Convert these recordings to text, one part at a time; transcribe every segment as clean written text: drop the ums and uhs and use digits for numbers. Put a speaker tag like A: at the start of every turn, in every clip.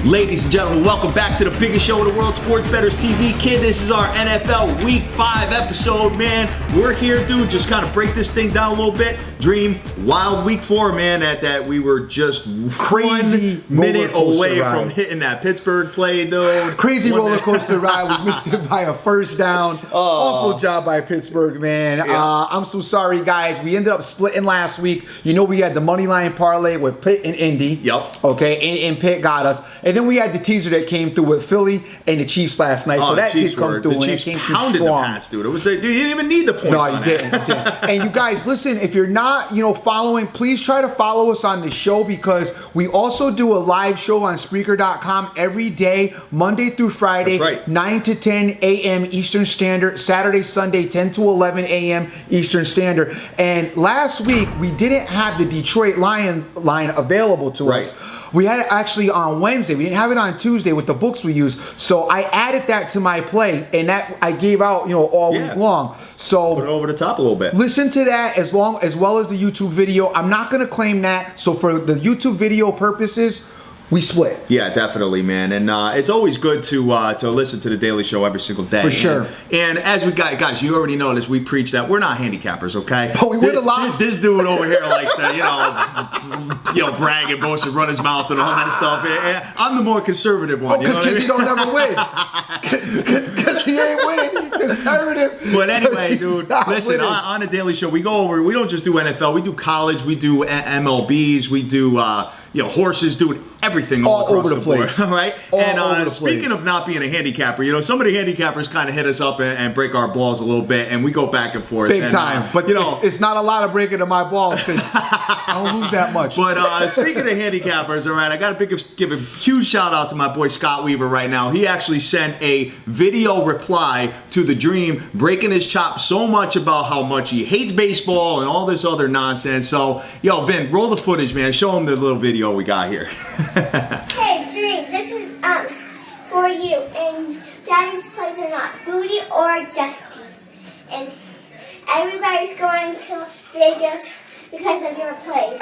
A: Ladies and gentlemen, welcome back to the biggest show in the world, Sports Bettors TV. Kid, this is our NFL Week 5 episode, man. We're here, dude, just kind of break this thing down a little bit. Dream, wild Week 4, man, that we were just
B: crazy
A: 1 minute away from hitting that Pittsburgh play, dude.
B: Crazy roller coaster ride. We missed it by a first down. Awful job by Pittsburgh, man.
A: Yeah.
B: I'm so sorry, guys. We ended up splitting last week. You know, we had the money line parlay with Pitt and Indy.
A: Yep.
B: Okay, and Pitt got us. And then we had the teaser that came through with Philly and the Chiefs last night. So that did come through.
A: The Chiefs pounded the Pats, dude. It was dude, you didn't even need the points.
B: No, you didn't. And you guys, listen, if you're not, following, please try to follow us on the show, because we also do a live show on Spreaker.com every day, Monday through Friday,
A: That's right.
B: 9 to 10 a.m. Eastern Standard, Saturday, Sunday, 10 to 11 a.m. Eastern Standard. And last week, we didn't have the Detroit Lion line available to us. We had it actually on Wednesday. We didn't have it on Tuesday with the books we use. So I added that to my play, and that I gave out, all week long. So
A: put it over the top a little bit.
B: Listen to that as well as the YouTube video. I'm not going to claim that. So for the YouTube video purposes, we split.
A: Yeah, definitely, man. And it's always good to listen to the Daily Show every single day.
B: For sure.
A: And as we got, guys, you already know this. We preach that we're not handicappers, okay?
B: But we win a lot.
A: This dude over here likes to, brag and boast and run his mouth and all that stuff. And I'm the more conservative one.
B: Because he don't never win. Because he ain't winning. He's conservative.
A: But anyway, dude, listen, on the Daily Show, we go over. We don't just do NFL. We do college. We do MLBs. We do horses, dude. Everything all
B: over the place,
A: board, right?
B: And
A: speaking of not being a handicapper, some of the handicappers kind of hit us up and break our balls a little bit, and we go back and forth.
B: Big time. But it's not a lot of breaking of my balls, because I don't lose that much.
A: But speaking of handicappers, all right, I got to give a huge shout out to my boy Scott Weaver right now. He actually sent a video reply to the Dream, breaking his chops so much about how much he hates baseball and all this other nonsense. So, Vin, roll the footage, man. Show him the little video we got here.
C: Hey, Dream, this is for you, and Daddy's plays are not Booty or Dusty, and everybody's going to Vegas because of your plays.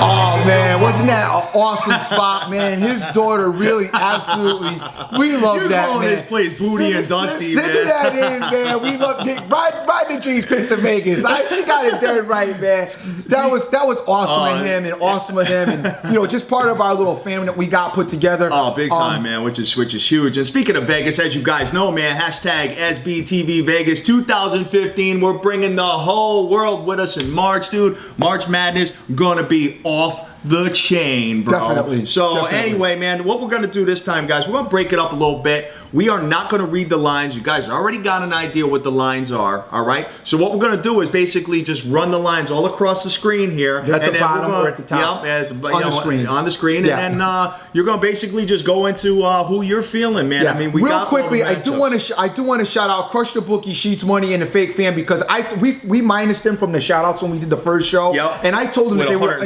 B: Oh man, wasn't that an awesome spot, man? His daughter really, absolutely, we love that, man.
A: This place, Booty and Dusty, man.
B: Send that in, man. We love it. Ride the Dreams picks to Vegas. She got it dead right, man. That was awesome of him, and awesome of him, and just part of our little family that we got put together.
A: Oh, big time, man, which is huge. And speaking of Vegas, as you guys know, man, hashtag SBTV Vegas 2015. We're bringing the whole world with us in March, dude. March Madness gonna be off the chain, bro.
B: Definitely.
A: So anyway, man, what we're going to do this time, guys, we're going to break it up a little bit. We are not going to read the lines. You guys already got an idea what the lines are, all right? So what we're going to do is basically just run the lines all across the screen here.
B: At the bottom or at the top?
A: Yep,
B: on the screen.
A: On the screen.
B: Yeah.
A: And then you're going to basically just go into who you're feeling, man.
B: Yeah.
A: I mean, we
B: real
A: got
B: quickly, I do want to shout out Crush the Bookie, Sheets Money, and the Fake Fan, because we minus them from the shout outs when we did the first show.
A: Yep.
B: And I told them that they were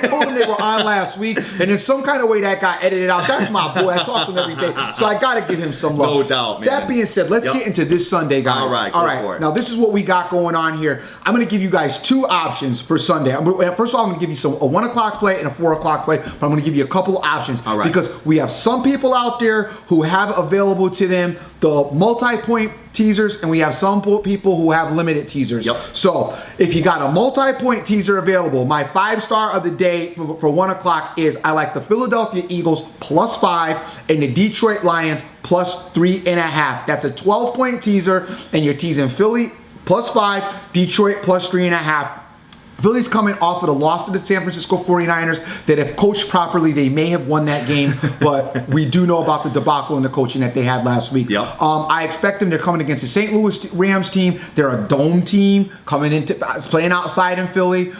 A: I
B: told them they were on last week, and in some kind of way that got edited out. That's my boy. I talk to him every day, so I got to give him some love.
A: No doubt, man.
B: That being said, let's get into this Sunday, guys.
A: All right, go for it.
B: Now this is what we got going on here. I'm going to give you guys two options for Sunday. First of all, I'm going to give you a 1 o'clock play and a 4 o'clock play, but I'm going to give you a couple of options.
A: All right.
B: Because we have some people out there who have available to them the multi-point teasers, and we have some people who have limited teasers.
A: Yep.
B: So if you got a multi-point teaser available, my 5-star of the day for 1 o'clock is I like the Philadelphia Eagles +5 and the Detroit Lions +3.5. That's a 12-point teaser, and you're teasing Philly +5, Detroit +3.5. Philly's coming off of the loss to the San Francisco 49ers that if coached properly, they may have won that game, but we do know about the debacle in the coaching that they had last week.
A: Yep.
B: I expect them. They're coming against the St. Louis Rams team. They're a dome team coming into playing outside in Philly.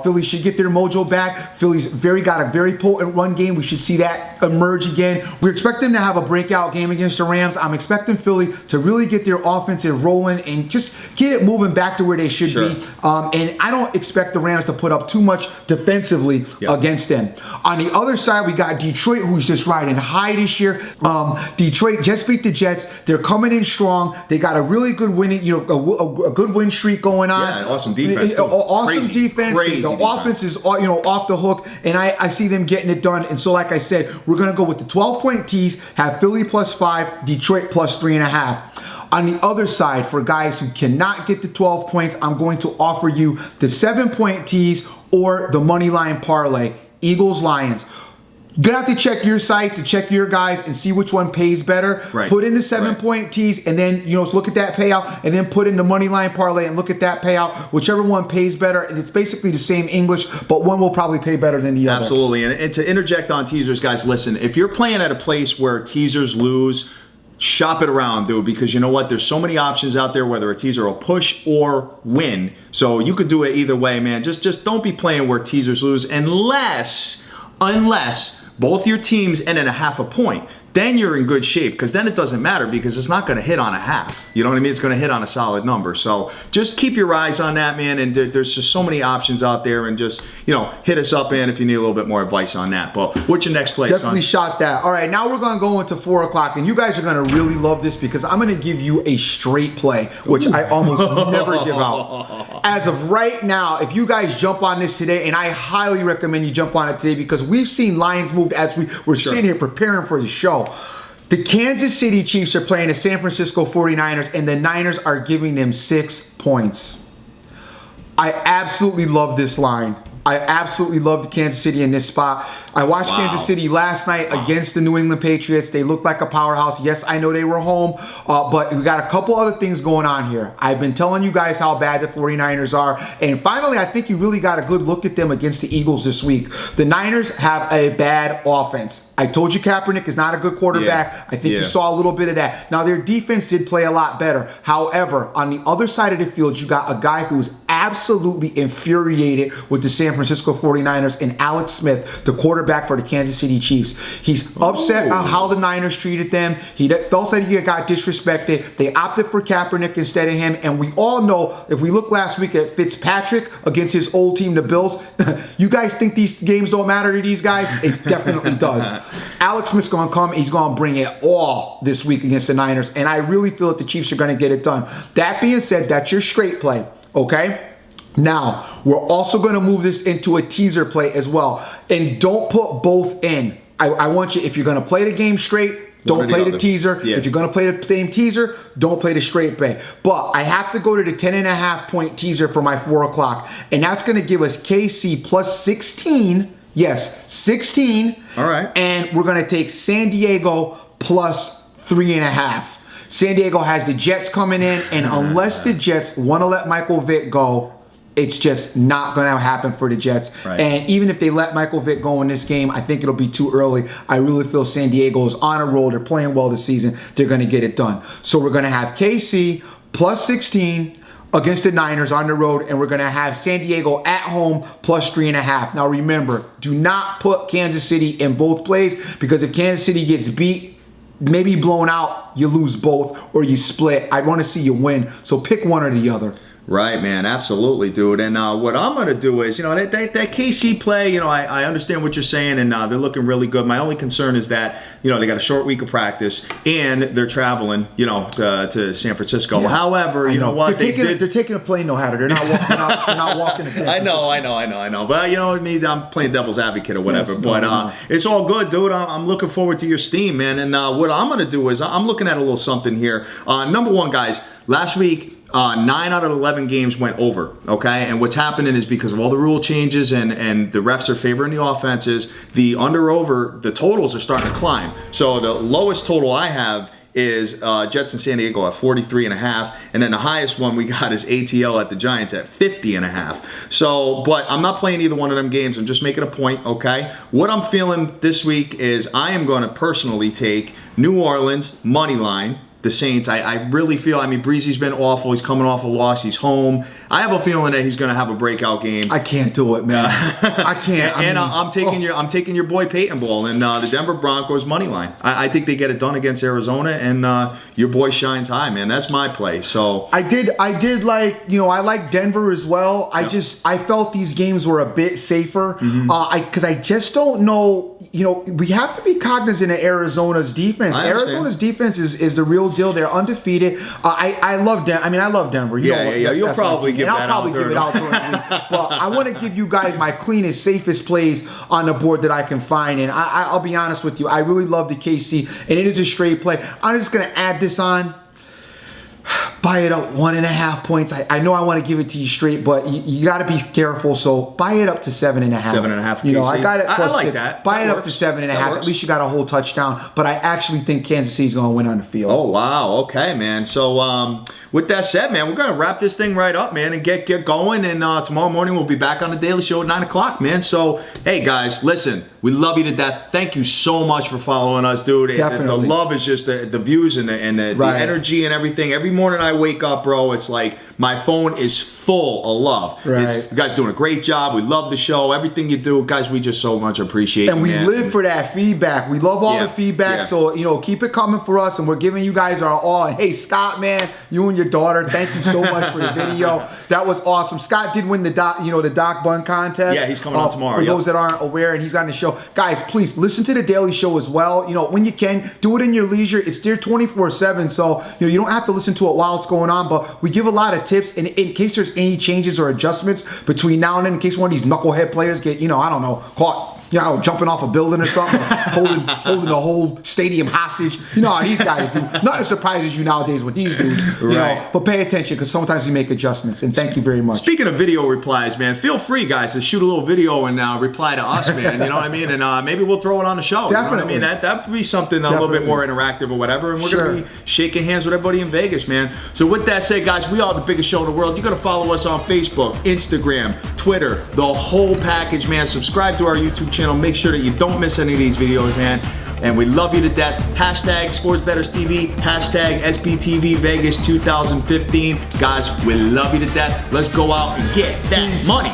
B: Philly should get their mojo back. Philly's got a very potent run game. We should see that emerge again. We expect them to have a breakout game against the Rams. I'm expecting Philly to really get their offense rolling and just get it moving back to where they should be. And I don't expect expect the Rams to put up too much defensively against them. On the other side, we got Detroit, who's just riding high this year. Detroit just beat the Jets. They're coming in strong. They got a really good winning, a good win streak going on.
A: Yeah, awesome defense.
B: Awesome defense.
A: Crazy
B: the
A: defense.
B: offense is off the hook, and I see them getting it done. And so, like I said, we're gonna go with the 12-point tees. Have Philly +5, Detroit +3.5. On the other side, for guys who cannot get the 12 points, I'm going to offer you the 7-point tees or the money line parlay. Eagles, Lions. You're gonna have to check your sites and check your guys and see which one pays better.
A: Right.
B: Put in the 7-point tees and then look at that payout, and then put in the money line parlay and look at that payout. Whichever one pays better. It's basically the same English, but one will probably pay better than the other.
A: Absolutely. And to interject on teasers, guys, listen, if you're playing at a place where teasers lose, shop it around, dude, because you know what? There's so many options out there, whether a teaser will push or win. So you could do it either way, man. Just don't be playing where teasers lose unless both your teams end in a half a point. Then you're in good shape, because then it doesn't matter, because it's not going to hit on a half. You know what I mean? It's going to hit on a solid number. So just keep your eyes on that, man. And there's just so many options out there. And just, hit us up, man, if you need a little bit more advice on that. But what's your next play,
B: Definitely
A: son?
B: shot that. All right, now we're going to go into 4 o'clock. And you guys are going to really love this, because I'm going to give you a straight play, which I almost never give out. As of right now, if you guys jump on this today, and I highly recommend you jump on it today, because we've seen lines moved as we were sitting here preparing for the show. The Kansas City Chiefs are playing the San Francisco 49ers, and the Niners are giving them 6 points. I absolutely love this line. I absolutely love the Kansas City in this spot. I watched Kansas City last night against the New England Patriots. They looked like a powerhouse. Yes, I know they were home, but we got a couple other things going on here. I've been telling you guys how bad the 49ers are, and finally, I think you really got a good look at them against the Eagles this week. The Niners have a bad offense. I told you Kaepernick is not a good quarterback.
A: Yeah.
B: I think you saw a little bit of that. Now, their defense did play a lot better. However, on the other side of the field, you got a guy who's absolutely infuriated with the San Francisco 49ers and Alex Smith, the quarterback for the Kansas City Chiefs. He's upset on how the Niners treated them. He felt that he got disrespected. They opted for Kaepernick instead of him. And we all know, if we look last week at Fitzpatrick against his old team, the Bills, you guys think these games don't matter to these guys? It definitely does. Alex Smith's going to come. He's going to bring it all this week against the Niners. And I really feel that the Chiefs are going to get it done. That being said, that's your straight play, okay? Now, we're also going to move this into a teaser play as well. And don't put both in. I want you, if you're going to play the game straight, don't play the teaser.
A: Yeah.
B: If you're going to play the same teaser, don't play the straight play. But I have to go to the 10.5 point teaser for my 4 o'clock. And that's going to give us KC +16. Yes, 16.
A: All right.
B: And we're going to take San Diego +3.5. San Diego has the Jets coming in. And unless the Jets want to let Michael Vick go, it's just not going to happen for the Jets.
A: Right.
B: And even if they let Michael Vick go in this game, I think it'll be too early. I really feel San Diego is on a roll. They're playing well this season. They're going to get it done. So we're going to have KC +16 against the Niners on the road, and we're going to have San Diego at home +3.5. Now remember, do not put Kansas City in both plays, because if Kansas City gets beat, maybe blown out, you lose both or you split. I want to see you win. So pick one or the other.
A: Right, man, absolutely, dude. And what I'm going to do is, that KC play, I understand what you're saying, and they're looking really good. My only concern is that, they got a short week of practice, and they're traveling, to San Francisco. Yeah. However, you know what?
B: They're taking a plane, no hatter. They're not walking to San Francisco.
A: I know. But, I'm playing devil's advocate or whatever. Yes, but it's all good, dude. I'm looking forward to your steam, man. And what I'm going to do is I'm looking at a little something here. Number one, guys, last week, 9 out of 11 games went over, okay? And what's happening is because of all the rule changes and the refs are favoring the offenses, the under-over, the totals are starting to climb. So the lowest total I have is Jets and San Diego at 43.5, and then the highest one we got is ATL at the Giants at 50.5. So, but I'm not playing either one of them games. I'm just making a point, okay? What I'm feeling this week is I am going to personally take New Orleans money line. The Saints, I really feel, Breezy's been awful. He's coming off a loss. He's home. I have a feeling that he's going to have a breakout game.
B: I can't do it, man. I can't.
A: I'm taking your boy Peyton Ball and the Denver Broncos money line. I think they get it done against Arizona, and your boy shines high, man. That's my play. So
B: I did like, I like Denver as well. I felt these games were a bit safer. Because I just don't know. We have to be cognizant of Arizona's defense. Arizona's defense is the real deal. They're undefeated. I love Denver. I love Denver.
A: You'll probably give that out.
B: I'll probably give it out during the week. But I want to give you guys my cleanest, safest plays on the board that I can find. And I'll be honest with you, I really love the KC, and it is a straight play. I'm just going to add this on. Buy it up 1.5 points. I know I want to give it to you straight, but you got to be careful. So buy it up to 7.5.
A: 7.5.
B: I got it plus
A: I like
B: 6.
A: that.
B: Buy
A: That
B: it
A: works.
B: up to 7.5.
A: That works.
B: At least you got a whole touchdown. But I actually think Kansas City's going to win on the field.
A: Oh wow, okay, man. So with that said, man, we're gonna wrap this thing right up, man, and get going. And tomorrow morning we'll be back on the Daily Show at 9 o'clock, man. So hey, guys, listen, we love you to death. Thank you so much for following us, dude.
B: Definitely.
A: The love is just the views and the energy and everything. Every morning I wake up, bro, it's like my phone is full of love.
B: Right.
A: You guys doing a great job. We love the show. Everything you do, guys, we just so much appreciate.
B: And we live for that feedback. We love all the feedback.
A: Yeah.
B: So, keep it coming for us. And we're giving you guys our all. And hey, Scott, man, you and your daughter, thank you so much for the video. That was awesome. Scott did win the Doc Bun contest.
A: Yeah, he's coming on tomorrow.
B: For those that aren't aware, and he's on the show. Guys, please listen to the Daily Show as well. When you can, do it in your leisure. It's there 24/7. So, you don't have to listen to it while it's going on. But we give a lot of tips. And in case there's any changes or adjustments between now and then, in case one of these knucklehead players get, I don't know, caught jumping off a building or something, or holding the whole stadium hostage. You know how these guys do. Nothing surprises you nowadays with these dudes. But pay attention, because sometimes we make adjustments. And thank you very much.
A: Speaking of video replies, man, feel free, guys, to shoot a little video and reply to us, man. You know what I mean? And maybe we'll throw it on the show.
B: Definitely.
A: You know what I mean? That would be something a little bit more interactive or whatever. And we're going to be shaking hands with everybody in Vegas, man. So with that said, guys, we are the biggest show in the world. You're going to follow us on Facebook, Instagram, Twitter, the whole package, man. Subscribe to our YouTube channel. Make sure that you don't miss any of these videos, man. And we love you to death. Hashtag SportsBettersTV. Hashtag SBTV Vegas 2015. Guys, we love you to death. Let's go out and get that money.